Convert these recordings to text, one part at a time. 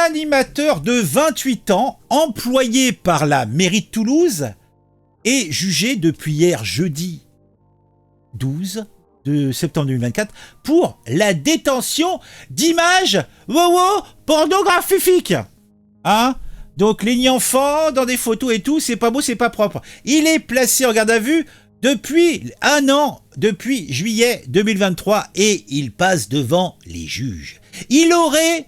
animateur de 28 ans, employé par la mairie de Toulouse, est jugé depuis hier jeudi 12 de septembre 2024 pour la détention d'images pornographiques. Hein? Donc les enfants dans des photos et tout, c'est pas beau, c'est pas propre. Il est placé en garde à vue depuis un an, depuis juillet 2023, et il passe devant les juges. Il aurait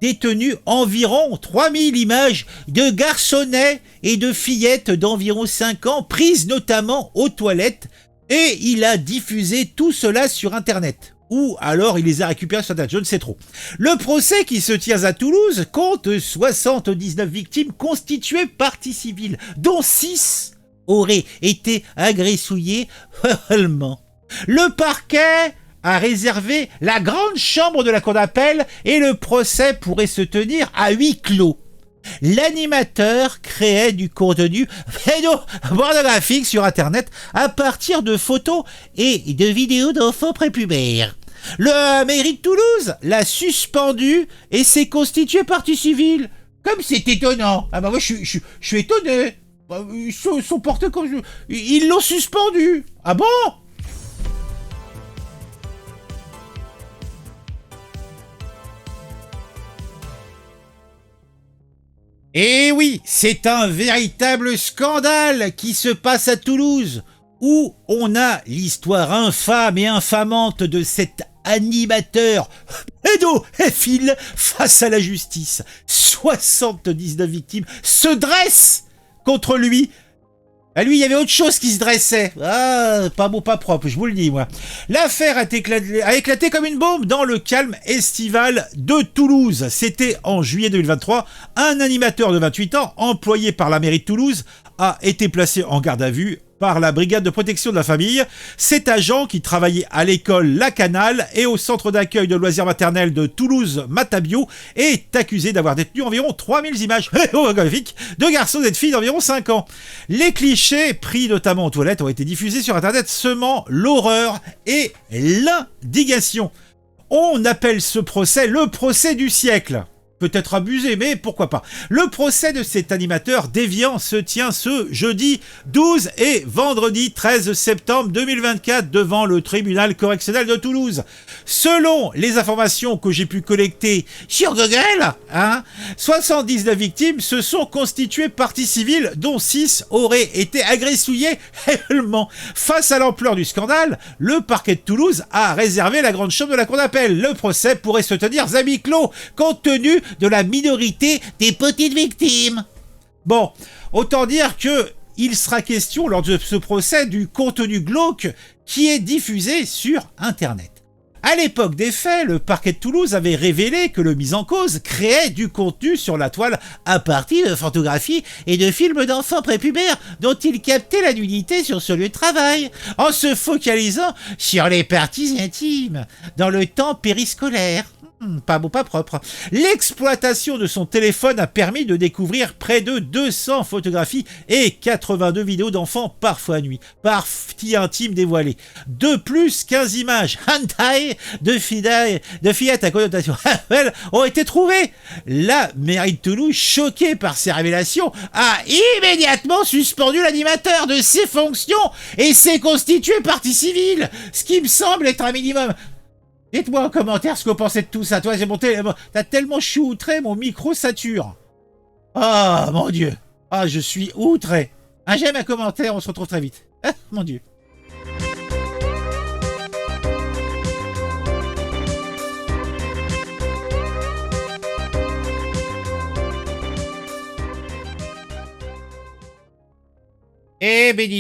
détenu environ 3000 images de garçonnets et de fillettes d'environ 5 ans, prises notamment aux toilettes, et il a diffusé tout cela sur Internet. Ou alors il les a récupérés sur Internet, je ne sais trop. Le procès qui se tient à Toulouse compte 79 victimes constituées partie civile, dont 6 auraient été agressouillées réellement. Le parquet a réservé la grande chambre de la cour d'appel et le procès pourrait se tenir à huis clos. L'animateur créait du contenu pornographique sur Internet à partir de photos et de vidéos d'enfants prépubères. La mairie de Toulouse l'a suspendu et s'est constituée partie civile. Comme c'est étonnant. Ah bah moi je suis étonné. Ils sont portés comme... Ils l'ont suspendu. Ah bon ? Et oui, c'est un véritable scandale qui se passe à Toulouse, où on a l'histoire infâme et infamante de cet animateur pédophile face à la justice. 79 victimes se dressent contre lui. À lui, il y avait autre chose qui se dressait. Ah, pas beau, pas propre, je vous le dis, moi. L'affaire a éclaté comme une bombe dans le calme estival de Toulouse. C'était en juillet 2023. Un animateur de 28 ans, employé par la mairie de Toulouse, a été placé en garde à vue par la brigade de protection de la famille. Cet agent, qui travaillait à l'école La Canale et au centre d'accueil de loisirs maternels de Toulouse-Matabio, est accusé d'avoir détenu environ 3000 images pornographiques de garçons et de filles d'environ 5 ans. Les clichés, pris notamment aux toilettes, ont été diffusés sur Internet, semant l'horreur et l'indignation. On appelle ce procès le procès du siècle. Peut-être abusé, mais pourquoi pas. Le procès de cet animateur déviant se tient ce jeudi 12 et vendredi 13 septembre 2024 devant le tribunal correctionnel de Toulouse. Selon les informations que j'ai pu collecter sur Google, 79 victimes se sont constituées partie civile, dont 6 auraient été agressouillées réellement. Face à l'ampleur du scandale, le parquet de Toulouse a réservé la grande chambre de la cour d'appel. Le procès pourrait se tenir à huis clos, compte tenu de la minorité des petites victimes. Bon, autant dire que il sera question lors de ce procès du contenu glauque qui est diffusé sur Internet. À l'époque des faits, le parquet de Toulouse avait révélé que le mis en cause créait du contenu sur la toile à partir de photographies et de films d'enfants prépubères dont il captait la nudité sur ce lieu de travail, en se focalisant sur les parties intimes dans le temps périscolaire. Pas beau, pas propre. L'exploitation de son téléphone a permis de découvrir près de 200 photographies et 82 vidéos d'enfants, parfois nues, parties intimes dévoilées. De plus, 15 images hentai de fillettes à connotation ont été trouvées. La mairie de Toulouse, choquée par ces révélations, a immédiatement suspendu l'animateur de ses fonctions et s'est constitué partie civile, ce qui me semble être un minimum. Dites-moi en commentaire ce que vous pensez de tout ça. Toi, t'as tellement outré, mon micro sature. Oh, mon Dieu. Ah, je suis outré. Un j'aime, un commentaire, on se retrouve très vite. Ah, mon Dieu. Eh, béni.